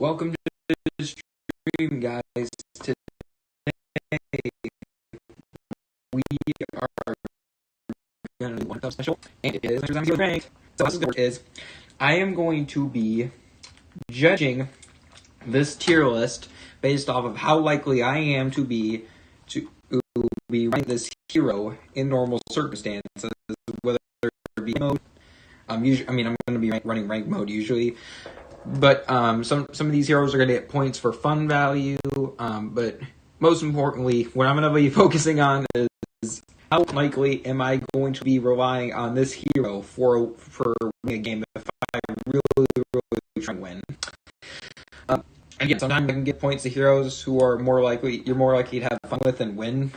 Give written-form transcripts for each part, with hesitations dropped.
Welcome to the stream, guys. Today we are going to do one special, and it is I'm ranked. So this is I am going to be judging this tier list based off of how likely I am to be ranking this hero in normal circumstances, whether it be mode. I'm going to be running rank mode usually. But some of these heroes are going to get points for fun value. But most importantly, what I'm going to be focusing on is how likely am I going to be relying on this hero for winning a game if I really try to win. Again, sometimes I can get points to heroes who are you're more likely to have fun with and win.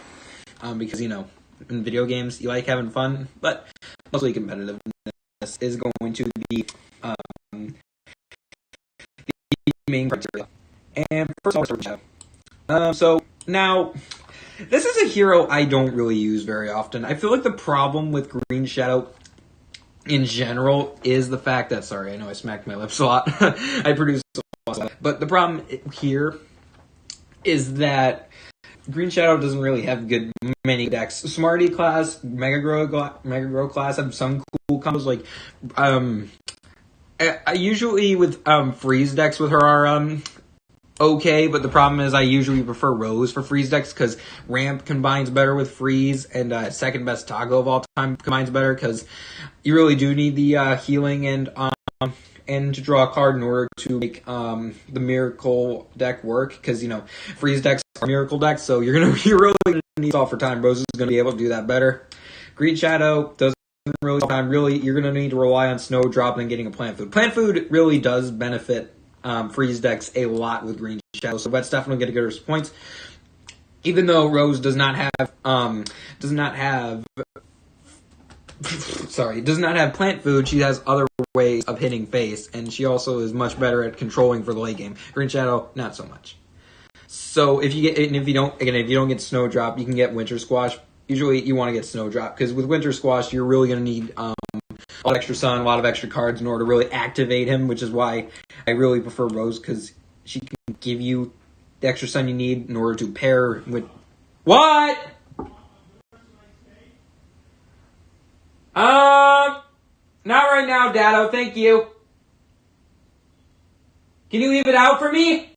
Because, in video games, you like having fun. But mostly competitiveness is going to be main criteria. And first of all, so now this is a hero I don't really use very often. I feel like the problem with Green Shadow in general is the fact that, sorry, I know I smacked my lips a lot. I produce a lot, but the problem here is that Green Shadow doesn't really have many decks. Smarty class, Mega Grow class have some cool combos like I usually with freeze decks with her are okay, but the problem is I usually prefer Rose for freeze decks because Ramp combines better with freeze, and second best Taco of all time combines better because you really do need the healing and to draw a card in order to make the Miracle deck work because freeze decks are Miracle decks, so you're really gonna need all for time. Rose is gonna be able to do that better. Green Shadow does really time. Really, you're going to need to rely on Snowdrop and getting a Plant Food. Plant Food really does benefit freeze decks a lot with Green Shadow, so that's definitely going to get her points. Even though Rose does not have Plant Food, she has other ways of hitting face, and she also is much better at controlling for the late game. Green Shadow, not so much. So if you don't get Snowdrop, you can get Winter Squash. Usually you want to get Snowdrop, because with Winter Squash, you're really going to need a lot of extra sun, a lot of extra cards in order to really activate him, which is why I really prefer Rose, because she can give you the extra sun you need in order to pair with... What? Not right now, Dado, thank you. Can you leave it out for me?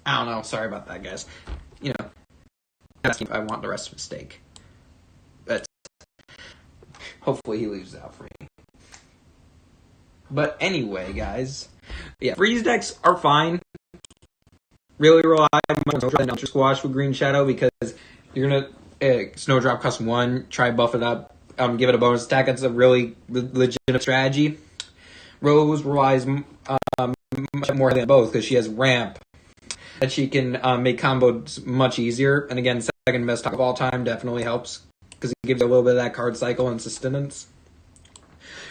I don't know. Sorry about that, guys. Asking if I want the rest of the steak. But hopefully he leaves it out for me. But anyway, guys. Yeah, freeze decks are fine. Really rely on Snowdrop and Ultra Squash with Green Shadow because you're going to Snowdrop custom 1, try buff it up, give it a bonus attack. That's a really legitimate strategy. Rose relies much more than both because she has Ramp, that she can make combos much easier. And again, second best top of all time definitely helps because it gives you a little bit of that card cycle and sustenance.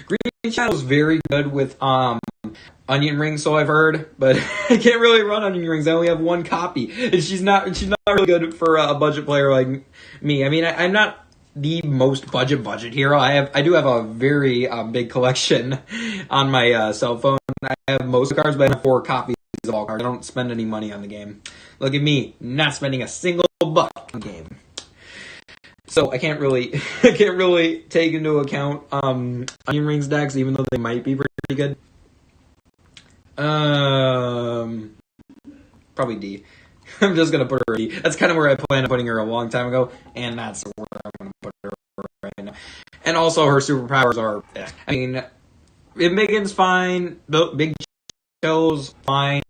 Green Shadow is very good with Onion Rings, so I've heard, but I can't really run Onion Rings. I only have one copy, and she's not really good for a budget player like me. I mean, I'm not the most budget hero. I do have a very big collection on my cell phone. I have most of the cards, but I have 4 copies of all cards. I don't spend any money on the game. Look at me, not spending a single buck on the game. So I can't really take into account Onion Rings decks, even though they might be pretty good. Probably D. I'm just gonna put her at D. That's kind of where I planned on putting her a long time ago, and that's where I'm gonna put her right now. And also her superpowers are, I mean, Megan's fine, Big Chill's fine.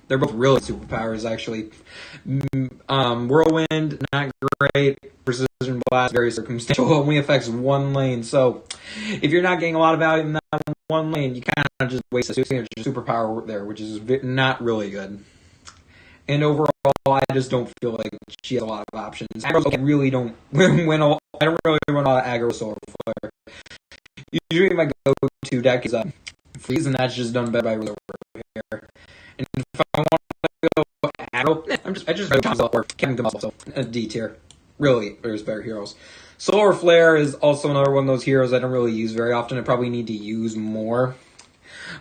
They're both really superpowers, actually. Whirlwind, not great. Precision Blast, very circumstantial. Only affects one lane. So, if you're not getting a lot of value in that one lane, you kind of just waste a superpower there, which is not really good. And overall, I just don't feel like she has a lot of options. I really don't I don't really run a lot of aggro Solar Flare. Usually, my go-to deck is Freeze, and that's just done better by Rose over here. And if I want to go aggro, I'm I just or Captain Combustible, D tier. Really, there's better heroes. Solar Flare is also another one of those heroes I don't really use very often. I probably need to use more.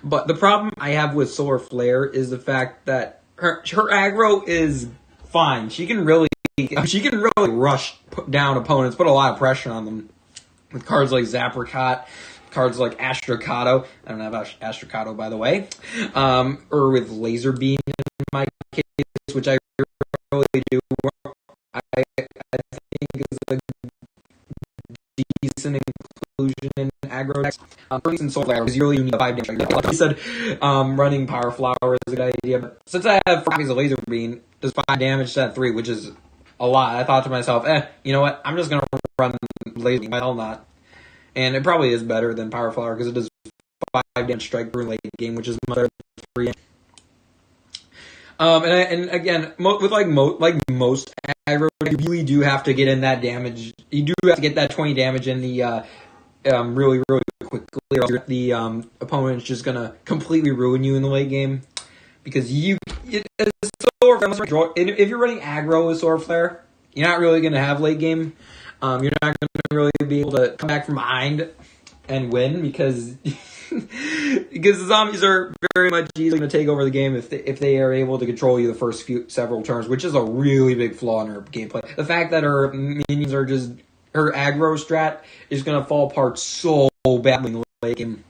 But the problem I have with Solar Flare is the fact that her aggro is fine. She can really rush down opponents, put a lot of pressure on them. With cards like Zapricot, cards like Astrocado. I don't have Astrocado, by the way. Or with Laser Beam in my case, which I really do. I think is a decent inclusion in aggro decks. For instance, Solar Flare is really unique. 5 damage. Like I said, running Power Flower is a good idea. But since I have 4 copies of Laser Beam, does 5 damage to 3, which is a lot. I thought to myself, you know what? I'm just going to run Laser Beam. Why the hell not? And it probably is better than Power Flower because it does 5 damage strike through late game, which is much better than 3. And again, with most aggro, you really do have to get in that damage. You do have to get that 20 damage in the really, really quickly, or the opponent's just gonna completely ruin you in the late game because if you're running aggro with Solar Flare, you're not really gonna have late game. You're not gonna really be able to come back from behind and win because the zombies are very much easily going to take over the game if they are able to control you the first several turns, which is a really big flaw in her gameplay. The fact that her minions are just her aggro strat is going to fall apart so badly in the late game.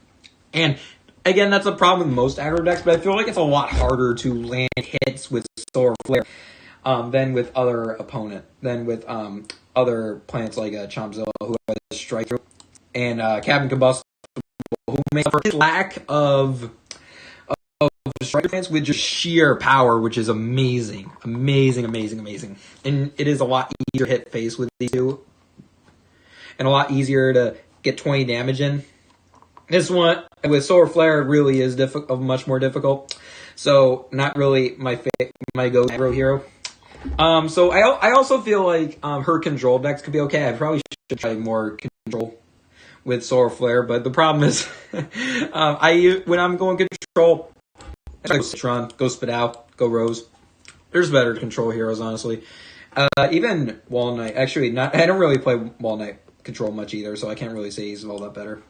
And again, that's a problem with most aggro decks, but I feel like it's a lot harder to land hits with Solar Flare than with other planets like Chompzilla, who has Strike Through, and Captain Combustible, who makes up for his lack of strike plants with just sheer power, which is amazing. And it is a lot easier to hit face with these two, and a lot easier to get 20 damage in. This one with Solar Flare really is much more difficult. So not really my go aggro hero. So I also feel like her control decks could be okay. I probably should try more control with Solar Flare, but the problem is when I'm going control, I go Citron, go Spadao, go Rose. There's better control heroes, honestly. Even Wall Knight. Actually, I don't really play Wall Knight control much either, so I can't really say he's all that better.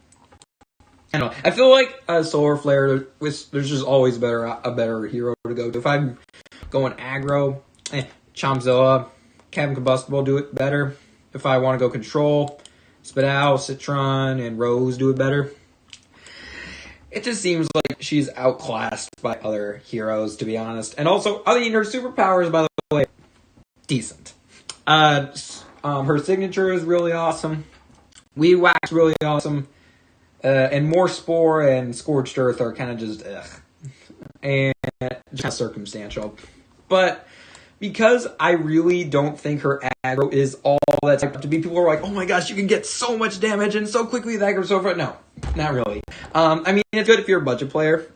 I don't know. I feel like Solar Flare, there's just always a better hero to go to. If I'm going aggro, Chompzilla, Captain Combustible do it better. If I want to go control, Spadao, Citron, and Rose do it better. It just seems like she's outclassed by other heroes, to be honest. And also, her superpowers, by the way, decent. Her signature is really awesome. Weed Whack's really awesome. And More Spore and Scorched Earth are kind of just and just circumstantial. But because I really don't think her aggro is all that's to be, people are like, oh my gosh, you can get so much damage and so quickly with aggro so far. No, not really. I mean, it's good if you're a budget player.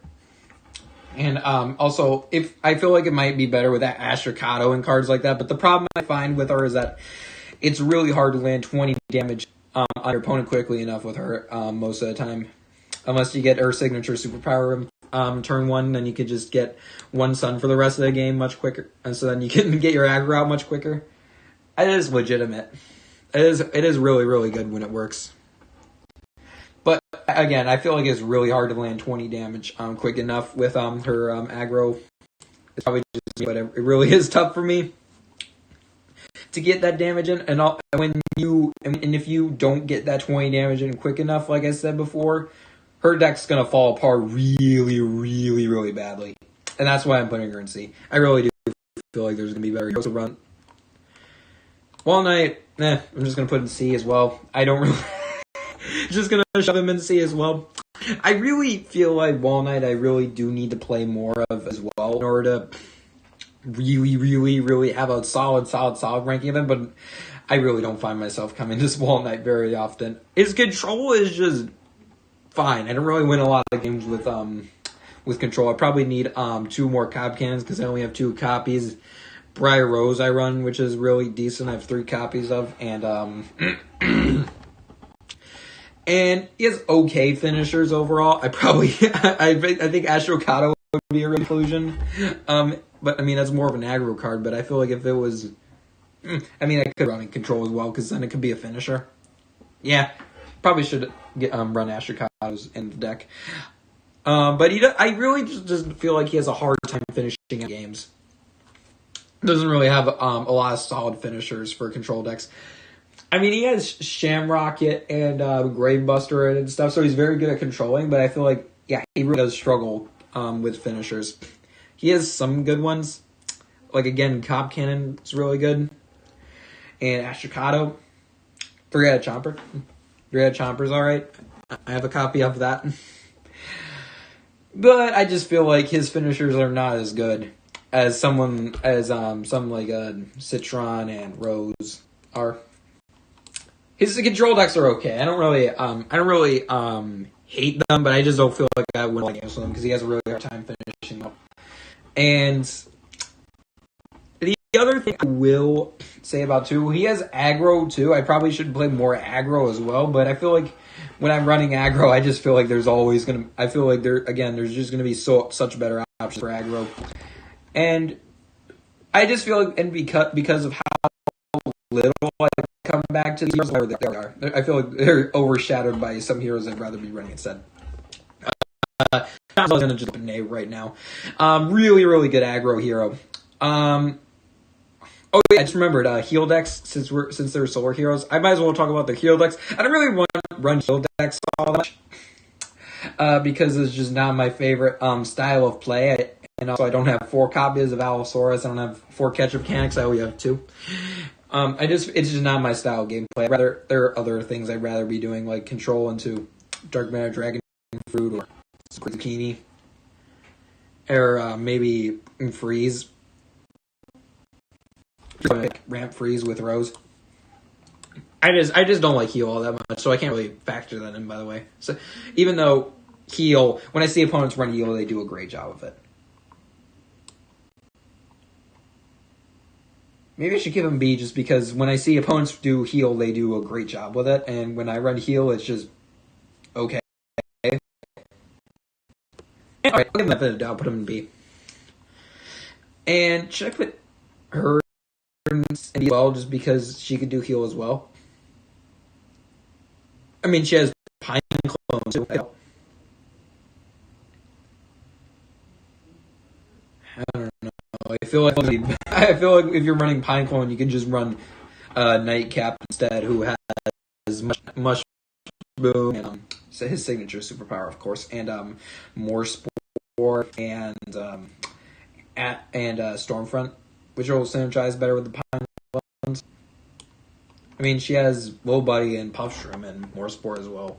And also, if I feel like it might be better with that Astrocado and cards like that. But the problem I find with her is that it's really hard to land 20 damage on your opponent quickly enough with her most of the time. Unless you get her signature superpower turn 1, then you could just get 1 sun for the rest of the game much quicker. And so then you can get your aggro out much quicker. It is legitimate. It is really, really good when it works. But again, I feel like it's really hard to land 20 damage quick enough with her aggro. It's probably just, but it really is tough for me to get that damage in. And if you don't get that 20 damage in quick enough, like I said before, her deck's gonna fall apart really, really, really badly. And that's why I'm putting her in C. I really do feel like there's gonna be better heroes to run. Wall Knight, I'm just gonna put in C as well. I don't really just gonna shove him in C as well. I really feel like Wall Knight I really do need to play more of as well in order to really, really, really have a solid ranking of him, but I really don't find myself coming to Wall Knight very often. His control is just fine. I don't really win a lot of games with control. I probably need 2 more cop cannons because I only have 2 copies. Briar Rose I run, which is really decent. I have 3 copies of, and and he has okay finishers overall. I think Astrocado would be a conclusion. But I mean, that's more of an aggro card. But I feel like if it was, I mean, I could run in control as well because then it could be a finisher. Yeah, probably should run Ashikado's in the deck. But I really just feel like he has a hard time finishing games. Doesn't really have a lot of solid finishers for control decks. I mean, he has Shamrocket and Gravebuster and stuff, so he's very good at controlling, but I feel like, yeah, he really does struggle with finishers. He has some good ones. Like, again, Cobb Cannon is really good. And Ashikado. 3-headed Chomper. 3-headed Chomper's alright. I have a copy of that. But I just feel like his finishers are not as good as some like Citron and Rose are. His control decks are okay. I don't really hate them, but I just don't feel like I would like games with them because he has a really hard time finishing them. And the other thing I will say about too, he has aggro too. I probably should play more aggro as well, but I feel like when I'm running aggro, I just feel like there's just gonna be such better options for aggro. And I just feel like, and because of how little I come back to the heroes, where they are, I feel like they're overshadowed by some heroes I'd rather be running instead. I'm going to just open A right now. Really, really good aggro hero. Oh yeah, I just remembered heal decks. Since they're solar heroes, I might as well talk about the heal decks. I don't really want to run heal decks all that much because it's just not my favorite style of play. And also, I don't have 4 copies of Allosaurus. I don't have 4 Ketchup Mechanics. I only have 2. It's just not my style of gameplay. There are other things I'd rather be doing, like control into Dark Matter Dragon Fruit or Zucchini, or maybe Freeze. Ramp Freeze with Rose. I just don't like heal all that much, so I can't really factor that in. By the way, so even though heal, when I see opponents run heal, they do a great job of it. Maybe I should give him B just because when I see opponents do heal, they do a great job with it. And when I run heal, it's just okay. Alright, I'll give him that bit of doubt, put him in B. And should I put her in B as well just because she could do heal as well? I mean, she has Pine Clone too. I don't know. I feel like if you're running Pineclone, you can just run Nightcap instead, who has Mushroom and his signature superpower, of course, and more Spore and Stormfront, which will synergize better with the Pineclones. I mean, she has Low Buddy and Puffshroom and more Spore as well.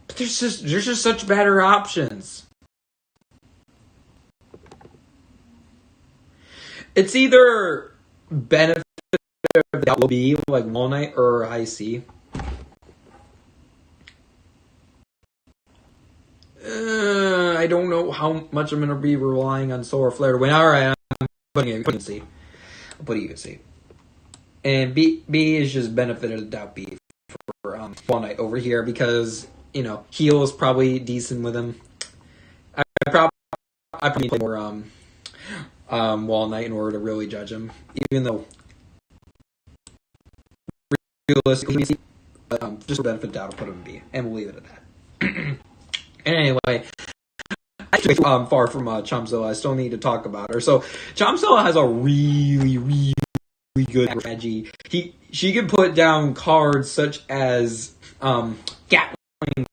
But there's just such better options. It's either benefit that will be like Wall Knight or IC. I don't know how much I'm going to be relying on Solar Flare to win. Alright, I'm putting it in C. I'll put it in C. And B is just benefit of the doubt B for Wall Knight over here because, you know, heal is probably decent with him. I probably play more Wall Knight in order to really judge him, even though realistically, just for benefit of doubt, I'll put him in B, and we'll leave it at that. And anyway, actually, far from Chomzilla, I still need to talk about her. So, Chomzilla has a really, really good strategy. She can put down cards such as Gatling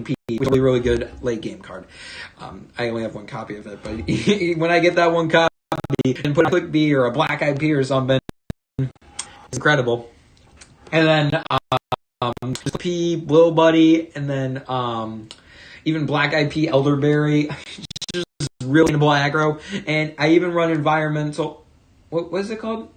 P, which is a really good late game card. I only have 1 copy of it, but when I get that 1 copy and put a Quick B or a Black Eyed Pea or something, it's incredible. And then P, Blow Buddy, and then even Black Eyed Pea, Elderberry, just really winnable aggro. And I even run Environmental. What is it called?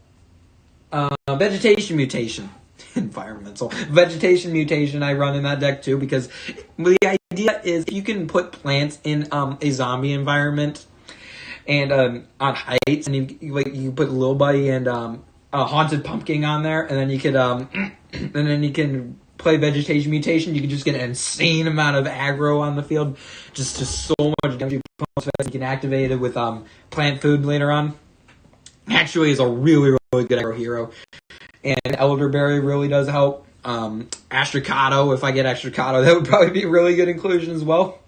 Vegetation Mutation. Vegetation Mutation I run in that deck too because the idea is if you can put plants in a zombie environment and on heights, and you put Lil Buddy and a Haunted Pumpkin on there, and then you could and then you can play Vegetation Mutation, you can just get an insane amount of aggro on the field. Just so much damage. You can activate it with Plant Food later on. Actually, is a really, really good aggro hero. And Elderberry really does help. Astrocado, if I get Astrocado, that would probably be a really good inclusion as well.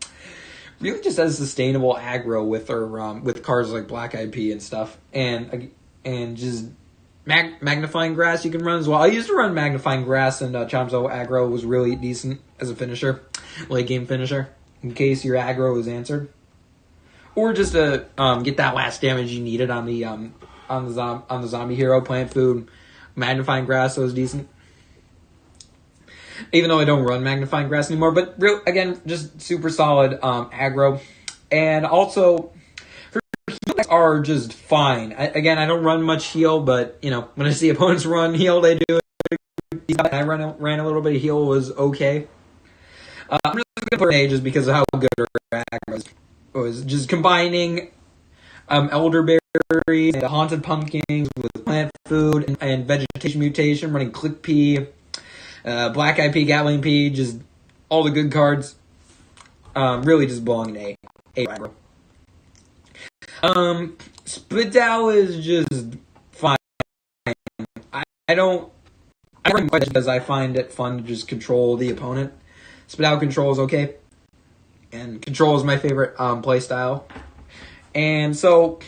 Really just has sustainable aggro with her with cards like Black Eyed Pea and stuff. And just Magnifying Grass you can run as well. I used to run Magnifying Grass, and Chomzo aggro was really decent as a finisher, late game finisher, in case your aggro was answered. Or just to get that last damage you needed on the zombie hero. Plant Food, Magnifying Grass, so it was decent. Even though I don't run Magnifying Grass anymore, but again, just super solid aggro. And also, her heals are just fine. I don't run much heal, but when I see opponents run heal, they do it. I ran a little bit of heal, was okay. I'm just going to put Renee just because of how good her aggro was. Just combining Elderberry and the Haunted Pumpkins with Plant Food and Vegetation Mutation, running Click Pea, Black Eyed Pea, Gatling Pea, just all the good cards. Really just belonging to A aggro. Spadal is just fine. I don't run much because I find it fun to just control the opponent. Spadal control is okay. And control is my favorite play style. And so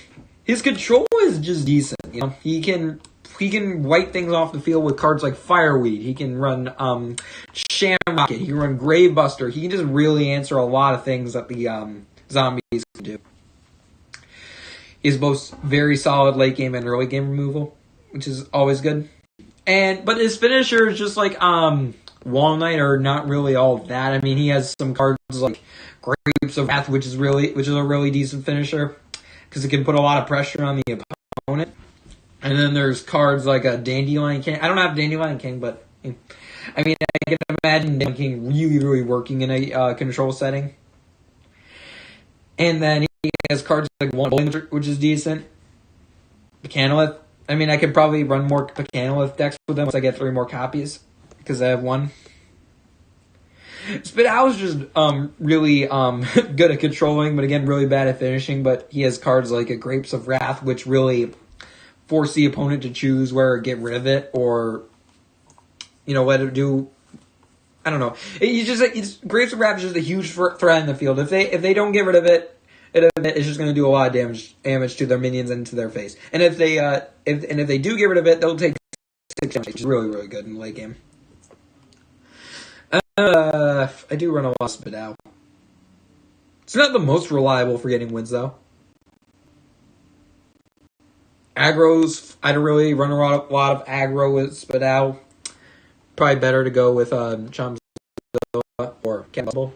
his control is just decent. He can wipe things off the field with cards like Fireweed. He can run Shamrocket. He can run Gravebuster. He can just really answer a lot of things that the zombies can do. He's both very solid late game and early game removal, which is always good. But his finisher is just like Wall Knight are not really all that. I mean, he has some cards like Grapes of Wrath, which is a really decent finisher because it can put a lot of pressure on the opponent. And then there's cards like a Dandelion King. I don't have Dandelion King, but I mean, I can imagine Dandelion King really, really working in a control setting. And then he has cards like One Bowling, which is decent. Mechanolith. I mean, I could probably run more Mechanolith decks with them once I get 3 more copies because I have 1. Spadal is just really good at controlling, but again, really bad at finishing. But he has cards like a Grapes of Wrath, which really force the opponent to choose where to get rid of it, or let it do. I don't know. Grapes of Wrath is just a huge threat in the field. If they don't get rid of it, it's just going to do a lot of damage to their minions and to their face. And if they do get rid of it, they'll take 6 damage, which is really, really good in the late game. I do run a lot of Spadal. It's not the most reliable for getting wins, though. Aggros, I don't really run a lot of aggro with Spadal. Probably better to go with Chomzo or Campbell.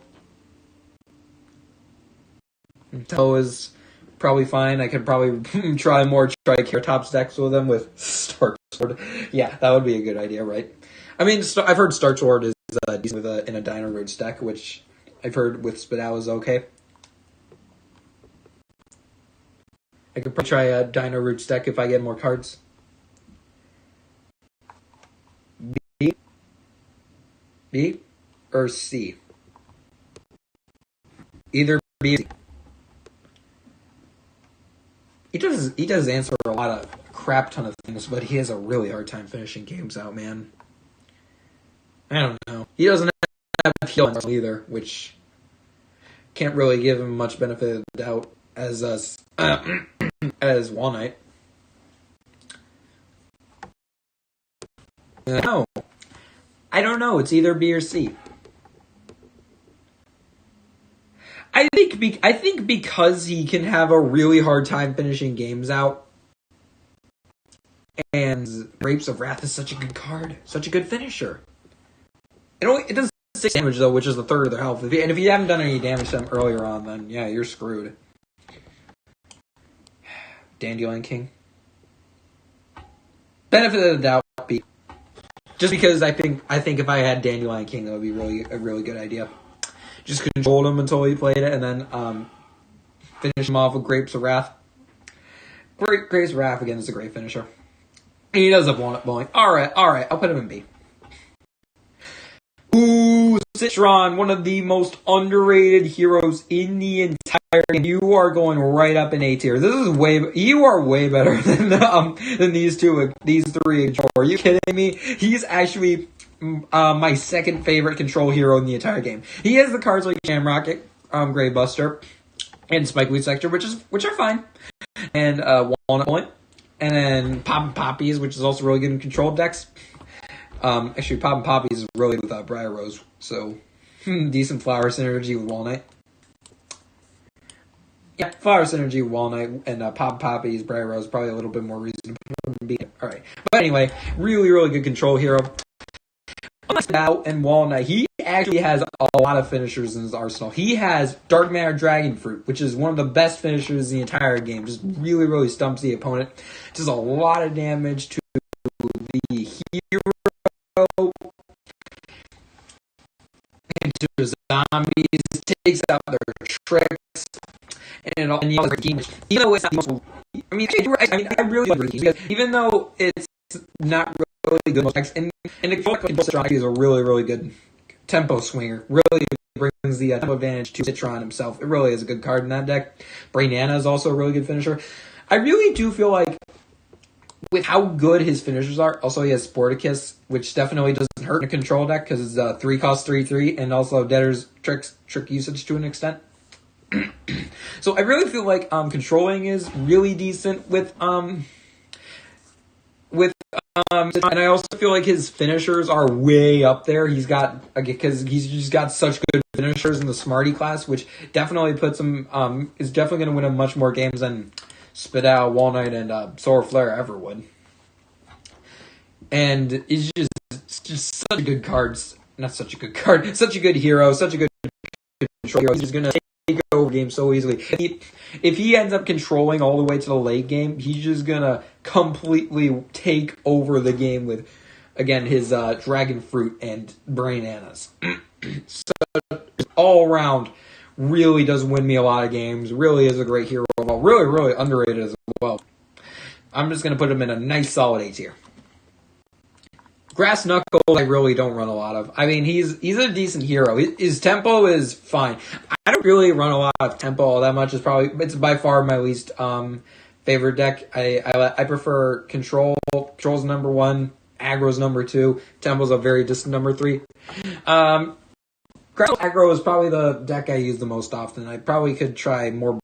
Toe is probably fine. I could probably try more Triceratops decks with them with Stark Sword. Yeah, that would be a good idea, right? I mean, I've heard Stark Sword is decent in a Dino Roots deck, which I've heard with Spadal is okay. I could probably try a Dino Roots deck if I get more cards. B or C? Either B or C. He does answer a lot of crap ton of things, but he has a really hard time finishing games out, man. I don't know. He doesn't have heal either, which can't really give him much benefit of the doubt as as Wall Knight. No. I don't know. It's either B or C. I think because he can have a really hard time finishing games out, and Grapes of Wrath is such a good card, such a good finisher. It does 6 damage though, which is a third of their health. And if you haven't done any damage to them earlier on, then yeah, you're screwed. Dandelion King. Benefit of the doubt, B. Just because I think if I had Dandelion King, that would be a really good idea. Just controlled him until he played it, and then finish him off with Grapes of Wrath. Grapes of Wrath again is a great finisher. And he does have one bowling. All right, I'll put him in B. Ooh, Citron, one of the most underrated heroes in the entire game. You are going right up in A tier. You are way better than these three. Are you kidding me? He's actually my second favorite control hero in the entire game. He has the cards like Shamrock, Grave Buster, and Spike Leaf Sector, which are fine, and Walnut Point, and then Pop and Poppies, which is also really good in control decks. Actually, Pop and Poppies is really without Briar Rose, so decent flower synergy with Walnut. Yeah, flower synergy with Walnut and Pop and Poppies, Briar Rose, probably a little bit more reason to be. Alright, but anyway, really, really good control hero. Now and Walnut, he actually has a lot of finishers in his arsenal. He has Dark Matter Dragon Fruit, which is one of the best finishers in the entire game. Just really, really stumps the opponent. Does a lot of damage to the hero. Into zombies, takes out their tricks, and he also even though it's not the most, I really like Ricky, because even though it's not really good, and the control is a really, really good tempo swinger. Really brings the tempo advantage to Citron himself. It really is a good card in that deck. Brainana is also a really good finisher. I really do feel like with how good his finishers are, also he has Sporticus, which definitely doesn't hurt in a control deck because it's 3 cost 3/3, and also Debtor's trick usage to an extent. So I really feel like controlling is really decent with and I also feel like his finishers are way up there. Because he's just got such good finishers in the Smarty class, which definitely puts him is definitely going to win him much more games than Spitao, Walnut, and Solar Flare ever would. And he's just such a good card. Not such a good card. Such a good hero. Such a good control hero. He's just going to take over games so easily. If he ends up controlling all the way to the late game, he's just going to completely take over the game with, again, his Dragon Fruit and Brainanas. So, all around, really does win me a lot of games. Really is a great hero. Really, really underrated as well. I'm just going to put him in a nice solid A tier. Grass Knuckles, I really don't run a lot of. I mean, he's a decent hero. His tempo is fine. I don't really run a lot of tempo all that much. It's by far my least favorite deck. I prefer control. Control's number 1. Aggro's number 2. Tempo's a very distant number 3. Grass Aggro is probably the deck I use the most often. I probably could try more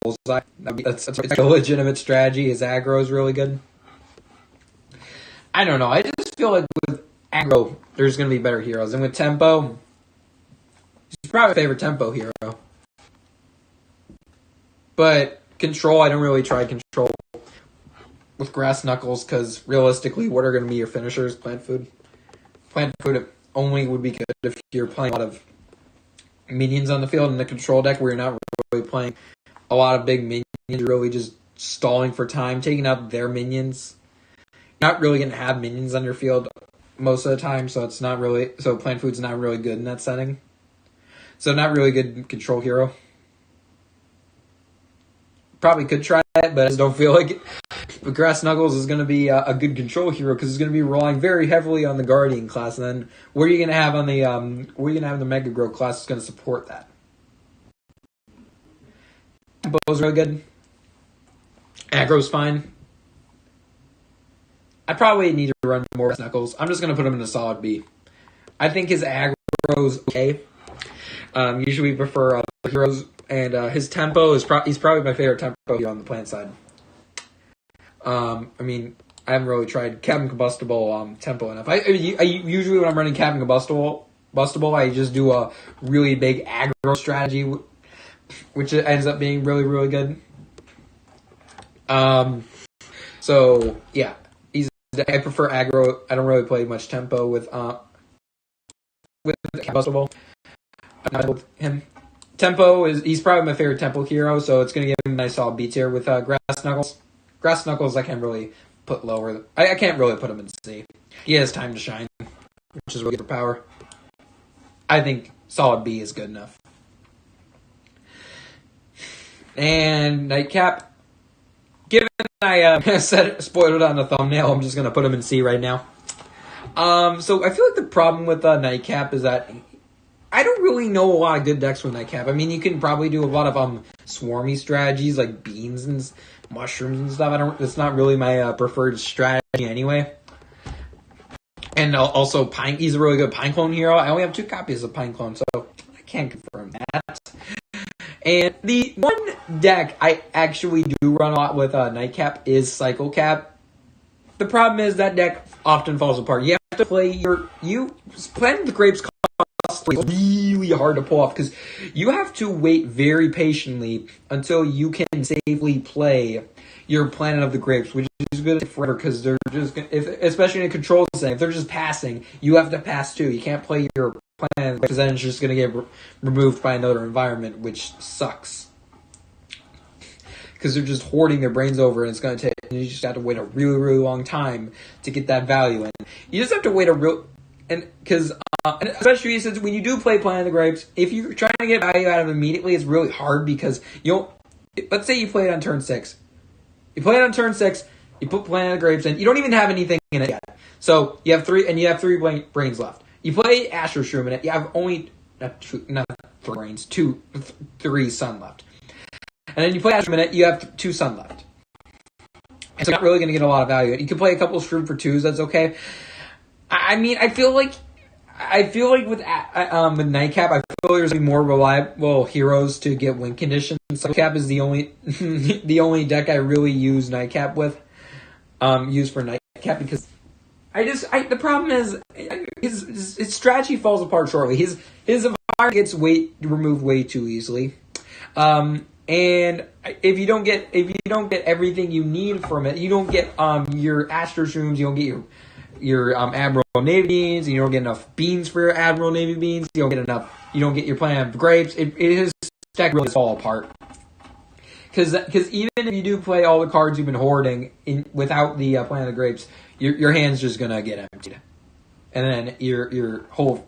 Bullseye. That's a legitimate strategy. His aggro is really good. I don't know. I just feel like with aggro, there's going to be better heroes. And with tempo, he's probably my favorite tempo hero. But control, I don't really try control with Grass Knuckles because realistically, what are going to be your finishers? Plant Food. Plant Food only would be good if you're playing a lot of minions on the field in the control deck where you're not really playing a lot of big minions. You're really just stalling for time, taking out their minions. Not really going to have minions on your field most of the time, so Plant Food's not really good in that setting. So not really good control hero. Probably could try it, but I just don't feel like it. But Grass Knuckles is going to be a good control hero because it's going to be relying very heavily on the Guardian class. And then what are you going to have on the Mega Grow class that's going to support that? Tempo's really good. Aggro's fine. I probably need to run more Knuckles. I'm just going to put him in a solid B. I think his aggro's okay. Usually prefer other heroes, and his tempo is he's probably my favorite tempo hero on the plant side. I mean, I haven't really tried Captain Combustible tempo enough. I usually when I'm running Captain Combustible, I just do a really big aggro strategy, which ends up being really, really good. So yeah. I prefer aggro. I don't really play much tempo with Combustible. With him, tempo he's probably my favorite tempo hero, so it's gonna give him a nice solid B tier with Grass Knuckles. Grass Knuckles I can't really put lower. I can't really put him in C. He has time to shine, which is really good for power. I think solid B is good enough. And Nightcap. Given I spoiled it on the thumbnail, I'm just going to put him in C right now. So I feel like the problem with Nightcap is that I don't really know a lot of good decks with Nightcap. I mean, you can probably do a lot of swarmy strategies like beans and mushrooms and stuff. It's not really my preferred strategy anyway. And also, he's a really good Pineclone hero. I only have 2 copies of Pineclone, so I can't confirm that. And the one deck I actually do run a lot with Nightcap is Cycle Cap. The problem is that deck often falls apart. You have to play Planet of the Grapes costs really hard to pull off because you have to wait very patiently until you can safely play your Planet of the Grapes, which is going to take forever because they're just, especially in a control setting, if they're just passing, you have to pass too. You can't play your Planet because then it's just going to get removed by another environment, which sucks. Because they're just hoarding their brains over, and it's going to take. And you just have to wait a really, really long time to get that value in. You just have to wait and especially since when you do play Planet of the Grapes, if you're trying to get value out of it immediately, it's really hard because let's say you play it on turn 6. You play it on turn 6. You put Planet of the Grapes in. You don't even have anything in it yet. So you have 3, and you have 3 brains left. You play Astro Shroom in it. You have only not 3 brains, 3 sun left. And then you play Astro Shroom in it. You have 2 sun left. And so you're not really going to get a lot of value. You can play a couple of Shroom for 2s. That's okay. I mean, I feel like with Nightcap, I feel there's more reliable heroes to get win conditions. Nightcap is the only the only deck I really use Nightcap with. Use for Nightcap because the problem is his strategy falls apart shortly. His environment gets removed way too easily. And if you don't get everything you need from it, you don't get your Astro Shrooms, you don't get your Admiral Navy Beans, you don't get enough beans for your Admiral Navy Beans, you don't get your Planet of Grapes. His deck really fall apart. Because even if you do play all the cards you've been hoarding without the Planet of Grapes, your hand's just gonna get emptied, and then your whole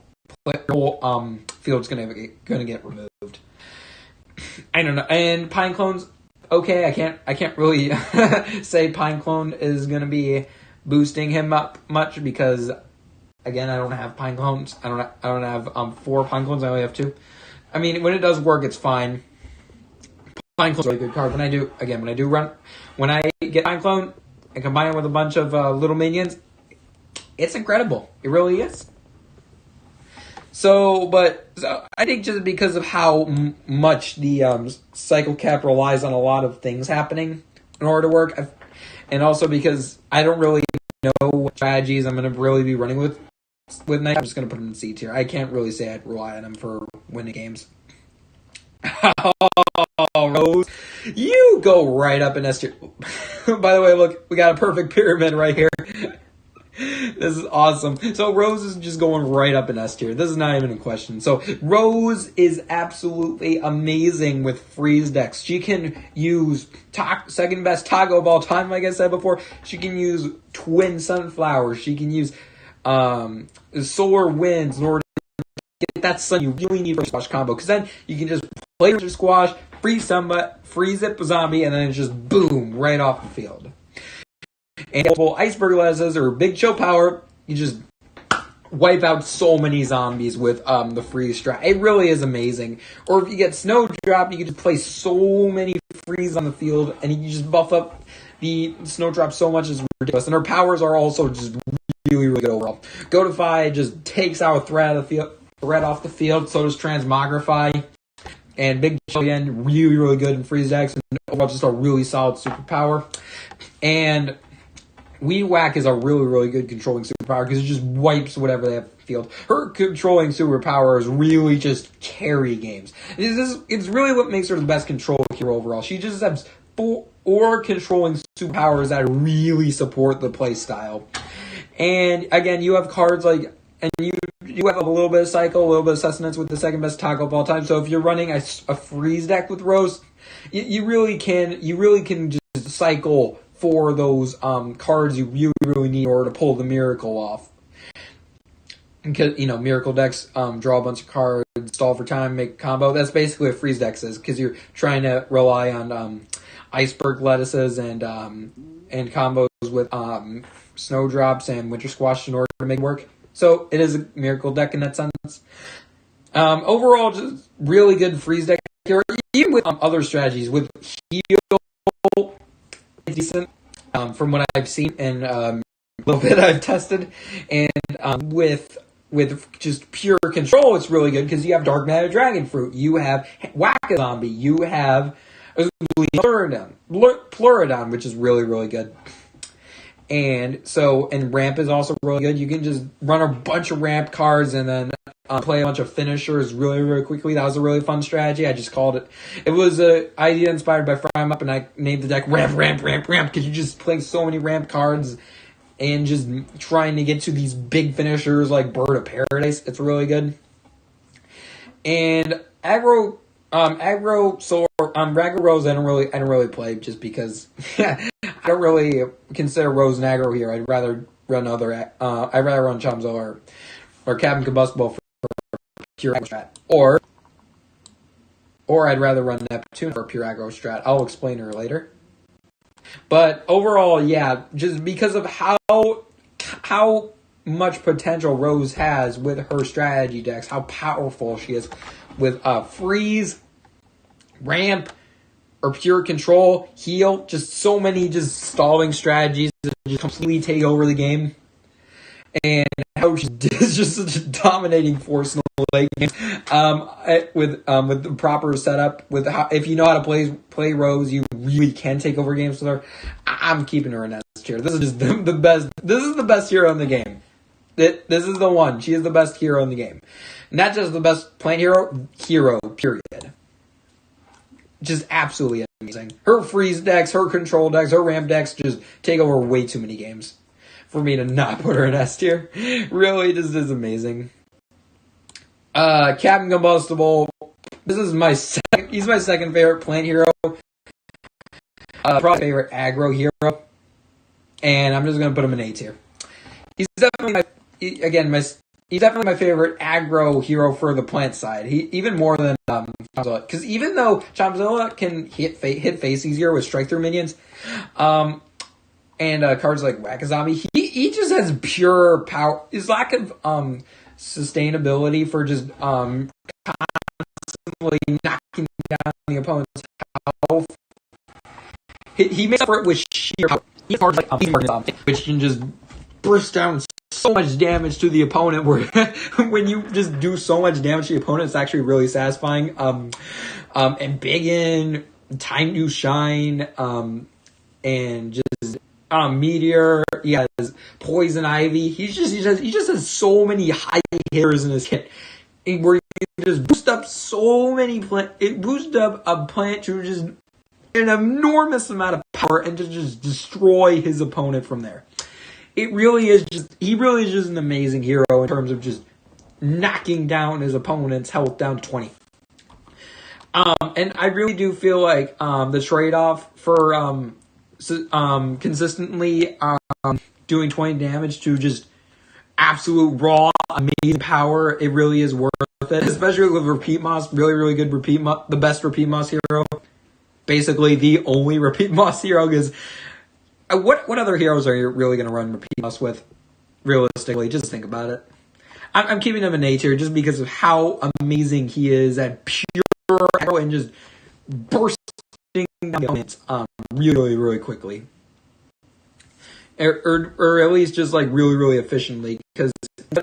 field's gonna get removed. I don't know. And Pineclone's okay. I can't really say Pineclone is gonna be boosting him up much because again I don't have Pineclones. I don't have 4 Pineclones. I only have 2. I mean, when it does work, it's fine. Pineclone's a really good card. When I get Pineclone and combine it with a bunch of little minions, it's incredible. It really is. So I think just because of how much the Cycle Cap relies on a lot of things happening in order to work, and also because I don't really know what strategies I'm going to really be running with Night, I'm just going to put them in C tier. I can't really say I'd rely on them for winning games. Oh, Rose, you go right up in S tier. By the way, look, we got a perfect pyramid right here. This is awesome. So Rose is just going right up in S tier. This is not even a question. So Rose is absolutely amazing with freeze decks. She can use second best Taco of all time, like I said before. She can use Twin Sunflowers. She can use Solar Winds in order to get that sun you really need for a squash combo. Because then you can just play your squash, freeze it for zombie, and then it's just boom, right off the field. And multiple Iceberg Lesses or Big Chill Power, you just wipe out so many zombies with the freeze strat. It really is amazing. Or if you get Snowdrop, you can just play so many freeze on the field, and you can just buff up the Snowdrop so much it's ridiculous. And her powers are also just really, really good overall. Goatify just takes out a threat off the field, so does Transmogrify. And Big Chill, again, really, really good in freeze decks, and overall just a really solid superpower. And Weed Whack is a really, really good controlling superpower because it just wipes whatever they have in the field. Her controlling superpower is really just carry games. It's really what makes her the best control hero overall. She just has 4 controlling superpowers that really support the play style. And again, you have cards like, and you have a little bit of Cycle, a little bit of Sustenance with the second best Taco of all time. So if you're running a freeze deck with Rose, you really can just cycle for those cards you really, really need in order to pull the Miracle off. Because, Miracle decks draw a bunch of cards, stall for time, make a combo. That's basically what freeze decks is, because you're trying to rely on iceberg lettuces and combos with snowdrops and winter squash in order to make it work. So it is a miracle deck in that sense. Overall, just really good freeze deck here. Even with other strategies, with heal, it's decent from what I've seen and a little bit I've tested. And with just pure control, it's really good because you have Dark Matter Dragon Fruit, you have Whack-A-Zombie, you have Pleurodon, which is really, really good. And ramp is also really good. You can just run a bunch of ramp cards and then play a bunch of finishers really, really quickly. That was a really fun strategy. I just called it. It was an idea inspired by Fry 'em Up, and I named the deck Ramp, because you're just playing so many ramp cards and just trying to get to these big finishers like Bird of Paradise. It's really good. And Aggro Rose I don't really play just because I don't really consider Rose an aggro here. I'd rather run Chomzo or Captain Combustible for pure aggro strat. Or I'd rather run Neptune for pure aggro strat. I'll explain her later. But overall, yeah, just because of how much potential Rose has with her strategy decks, how powerful she is with freeze, ramp, or pure control, heal, just so many just stalling strategies that just completely take over the game. And how she's just such a dominating force in the late game. With the proper setup, if you know how to play Rose, you really can take over games with her. I'm keeping her in S tier. This is just the best. This is the best hero in the game. This is the one. She is the best hero in the game. Not just the best playing hero, period. Just absolutely amazing. Her freeze decks, her control decks, her ramp decks just take over way too many games for me to not put her in S tier. Really, this is amazing. Captain Combustible. He's my second favorite plant hero. Probably favorite aggro hero. And I'm just going to put him in A tier. He's definitely my favorite aggro hero for the plant side. Even more than Chomzilla. Because even though Chomzilla can hit face easier with strike through minions, and cards like Whack-A-Zombie, he just has pure power. His lack of sustainability for just constantly knocking down the opponent's health. He makes up for it with sheer power. He has cards like which can just burst down so much damage to the opponent, where when you just do so much damage to the opponent, it's actually really satisfying. And Biggin, Time to Shine, and just Meteor. He has Poison Ivy. He just has so many high hitters in his kit, where you can just boost up so many plant. It boosts up a plant to just an enormous amount of power and to just destroy his opponent from there. He really is just an amazing hero in terms of just knocking down his opponent's health down to 20. And I really do feel like the trade-off for consistently doing 20 damage to just absolute raw, amazing power, it really is worth it. Especially with Repeat Moss, really, really good Repeat Moss, the best Repeat Moss hero. Basically the only Repeat Moss hero, because what other heroes are you really going to run Repeat Moss with? Realistically, just think about it. I'm keeping him in A tier just because of how amazing he is at pure aggro and just bursting down opponents really, really quickly. Or at least just like really, really efficiently, because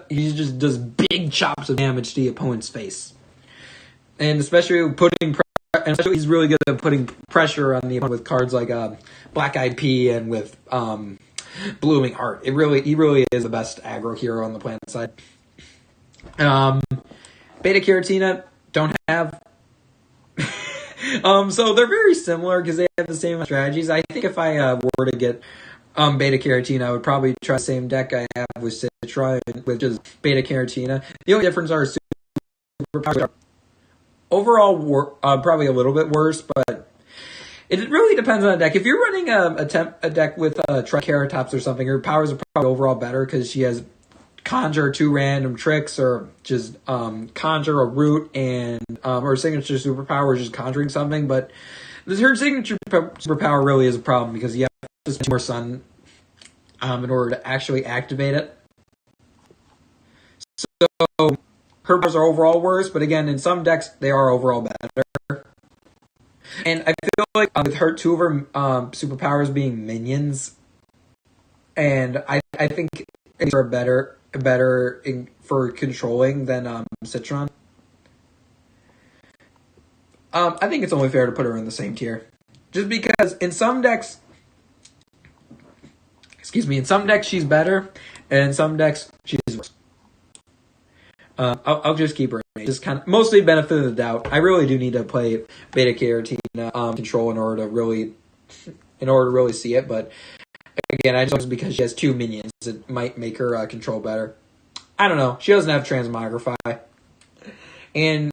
he just does big chops of damage to the opponent's face. And especially he's really good at putting pressure on the opponent with cards like Black Eyed Pea and with Blooming Heart. He really is the best aggro hero on the planet side. Beta Giratina don't have. So they're very similar because they have the same strategies. I think if I were to get Beta Giratina, I would probably try the same deck I have with Citra, with just Beta Giratina. The only difference are super overall, probably a little bit worse, but it really depends on the deck. If you're running a deck with Triceratops or something, her powers are probably overall better because she has Conjure 2 random tricks, or just Conjure a root, and her signature superpower is just conjuring something. But her signature superpower really is a problem because you have to spend more sun in order to actually activate it. So her powers are overall worse, but again, in some decks they are overall better. And I feel like with her two of her superpowers being minions, and I think it's better for controlling than Citron. I think it's only fair to put her in the same tier, just because in some decks, she's better, and in some decks she's worse. I'll just keep her in. Just kind of mostly benefit of the doubt. I really do need to play Beta Carotene control in order to really see it. But again, I just because she has two minions, it might make her control better. I don't know. She doesn't have Transmogrify, and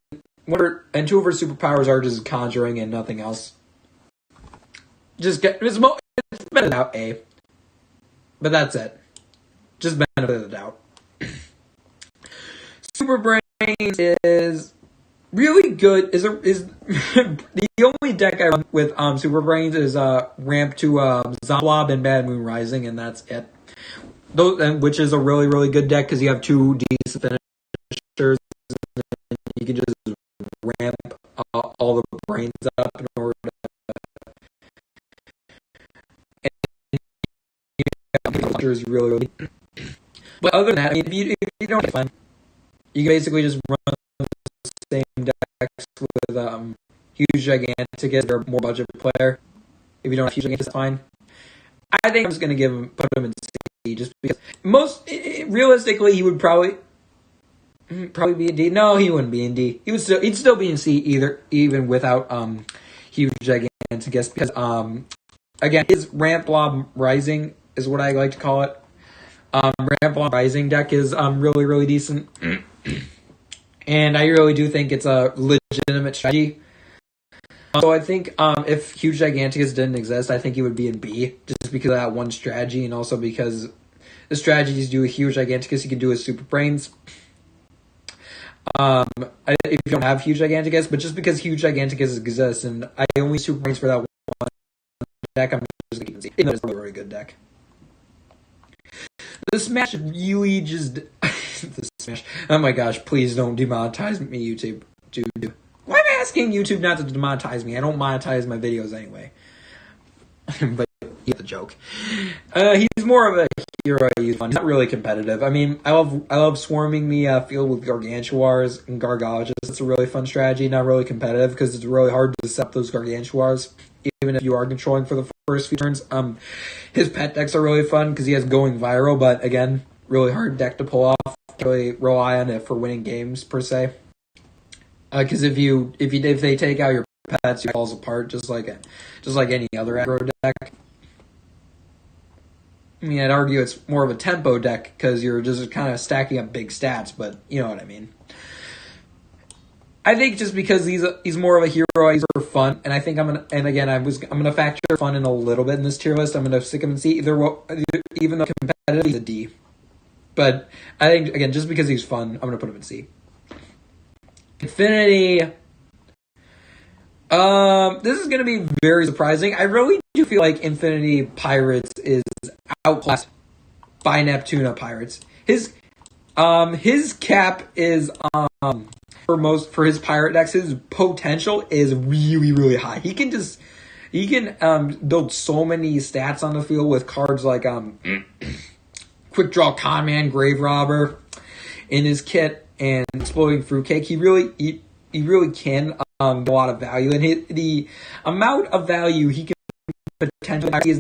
two of her superpowers are just conjuring and nothing else. It's better out A, but that's it. Just benefit of the doubt. Super Brains is really good. Is the only deck I run with Super Brains is ramp to Zomblob and Bad Moon Rising, and that's it. Which is a really, really good deck because you have two decent finishers, and you can just ramp all the brains up in order to. Is really, really. But other than that, I mean, if you don't have fun, you can basically just run the same decks with Huge Giganticus or more budget player. If you don't have Huge Giganticus, that's fine. I think I'm just going to put him in C just because realistically he would probably be in D. No, he wouldn't be in D. He'd still be in C even without Huge Giganticus because again his Ramp Blob Rising is what I like to call it. Ramp Blob Rising deck is really, really decent. And I really do think it's a legitimate strategy. So I think if Huge Giganticus didn't exist, I think he would be in B, just because of that one strategy, and also because the strategies do a Huge Giganticus, you can do a Super Brains. If you don't have Huge Giganticus, but just because Huge Giganticus exists, and I only Super Brains for that one deck, I'm just going to see. It's a really, really good deck. The Smash really just... the Smash... Oh my gosh, please don't demonetize me, YouTube. Dude. Why am I asking YouTube not to demonetize me? I don't monetize my videos anyway. But you get the joke. He's more of a hero. He's fun. He's not really competitive. I mean, I love swarming the field with Gargantuars and Gargologis. It's a really fun strategy, not really competitive, because it's really hard to set up those Gargantuars, even if you are controlling for the first few turns. His pet decks are really fun because he has Going Viral, but again, really hard deck to pull off. Can't really rely on it for winning games per se. Because if they take out your pets, it falls apart just like any other aggro deck. I mean, I'd argue it's more of a tempo deck because you're just kind of stacking up big stats, but you know what I mean. I think just because he's more of a hero, he's for fun, and I think I'm gonna factor fun in a little bit in this tier list. I'm gonna stick him in C, even though competitive he's a D. But I think again, just because he's fun, I'm gonna put him in C. Infinity. This is gonna be very surprising. I really do feel like Infinity Pirates is outclassed by Neptuna Pirates. His cap is for his pirate decks, his potential is really, really high. He can build so many stats on the field with cards like Quick Draw Conman, Grave Robber in his kit, and Exploding Fruitcake. He really can get a lot of value, and the amount of value he can potentially he is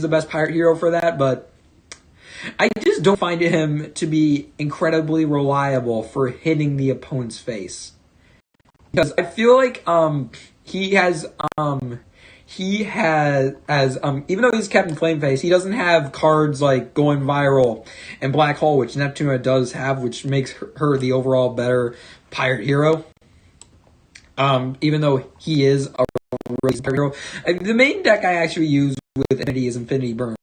the best pirate hero for that, but I just don't find him to be incredibly reliable for hitting the opponent's face. Because I feel like he has even though he's Captain Flameface, he doesn't have cards like Going Viral and Black Hole, which Neptuna does have, which makes her the overall better pirate hero. Even though he is a really hero. The main deck I actually use with Infinity is Infinity Burn,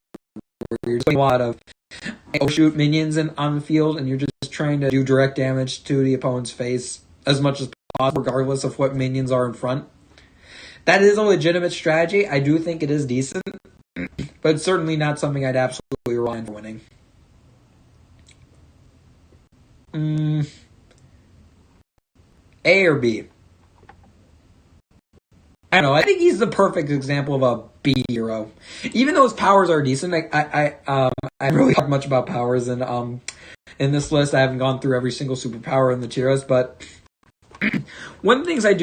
where you're doing a lot of shoot minions on the field, and you're just trying to do direct damage to the opponent's face as much as possible, regardless of what minions are in front. That is a legitimate strategy. I do think it is decent, but it's certainly not something I'd absolutely rely on for winning. A or B? I don't know. I think he's the perfect example of a B hero. Even though his powers are decent, I really talk much about powers in this list. I haven't gone through every single superpower in the tier list, but one of the things I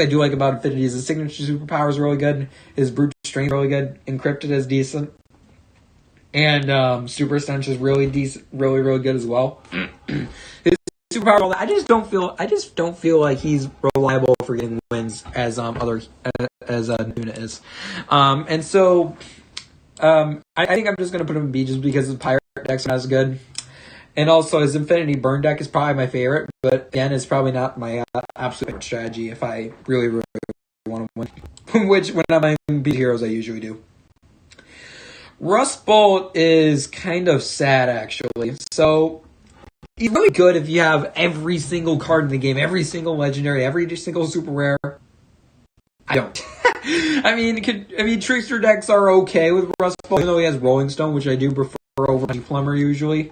do like about Infinity is his signature superpower is really good. His brute strength is really good. Encrypted is decent, and super extension is really decent, really good as well. His superpower, I just don't feel like he's reliable for getting wins as Nuna is, and so I think I'm just gonna put him in B just because his pirate decks are not as good. And also, his Infinity Burn deck is probably my favorite, but again, it's probably not my absolute favorite strategy if I really want to win. Which, when I'm in beat heroes, I usually do. Rust Bolt is kind of sad, actually. So, he's really good if you have every single card in the game, every single legendary, every single super rare. I don't. I mean, Trickster decks are okay with Rust Bolt, even though he has Rolling Stone, which I do prefer over Plumber usually.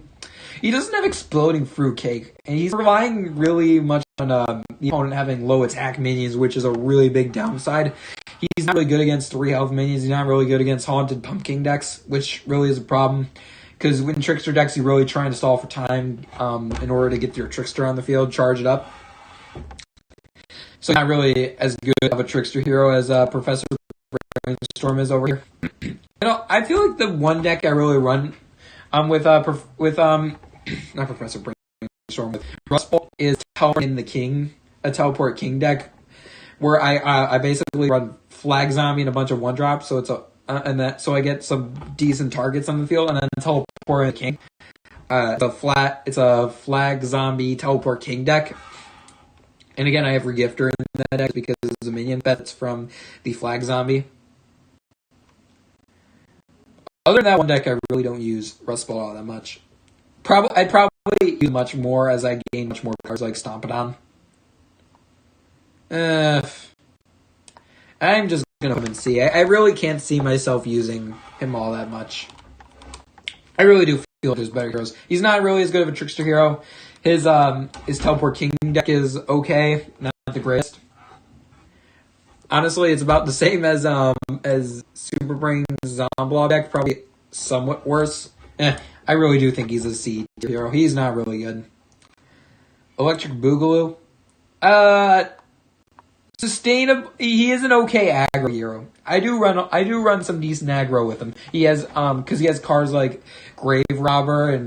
He doesn't have Exploding Fruitcake, and he's relying really much on the opponent having low attack minions, which is a really big downside. He's not really good against 3 health minions. He's not really good against Haunted Pumpkin decks, which really is a problem. Because when Trickster decks, you're really trying to stall for time in order to get your Trickster on the field, charge it up. So not really as good of a Trickster hero as Professor Brainstorm is over here. I feel like the one deck I really run not Professor Brainstorm, with Rust Bolt is a Teleport King deck, where I basically run Flag Zombie and a bunch of 1-drops, so so I get some decent targets on the field, and then Teleport King. It's a Flag Zombie Teleport King deck, and again I have Regifter in that deck because it's a minion that's from the Flag Zombie. Other than that one deck, I really don't use Rust Bolt all that much. I'd probably use much more as I gain much more cards like Stompodon. I'm just gonna put him in C. I really can't see myself using him all that much. I really do feel there's better heroes. He's not really as good of a Trickster hero. His Teleport King deck is okay, not the greatest. Honestly, it's about the same as Super Brain's Zomblob deck, probably somewhat worse. I really do think he's a C hero. He's not really good. Electric Boogaloo. Sustainable. He is an okay aggro hero. I do run some decent aggro with him. He has because he has cards like Grave Robber and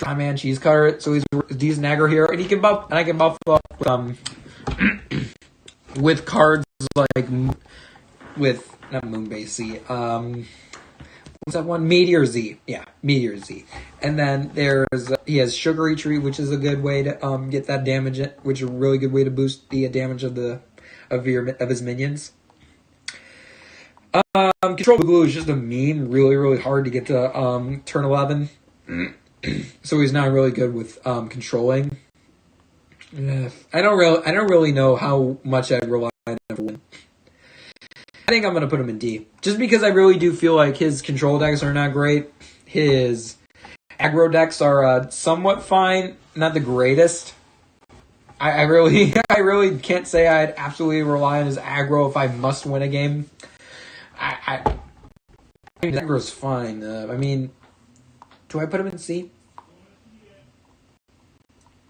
Man Cheese Cutter, so he's a decent aggro hero, and I can buff up with cards like with not Moonbase Z. What's that one? Meteor Z. Yeah, Meteor Z. And then he has Sugary Tree, which is a good way to get that damage, which is a really good way to boost the damage of his minions. Control Glue is just a meme, really hard to get to turn 11. So he's not really good with controlling. I don't really know how much I rely on him to win. I think I'm going to put him in D. Just because I really do feel like his control decks are not great. His aggro decks are somewhat fine. Not the greatest. I really can't say I'd absolutely rely on his aggro if I must win a game. I mean, his aggro's fine. Do I put him in C?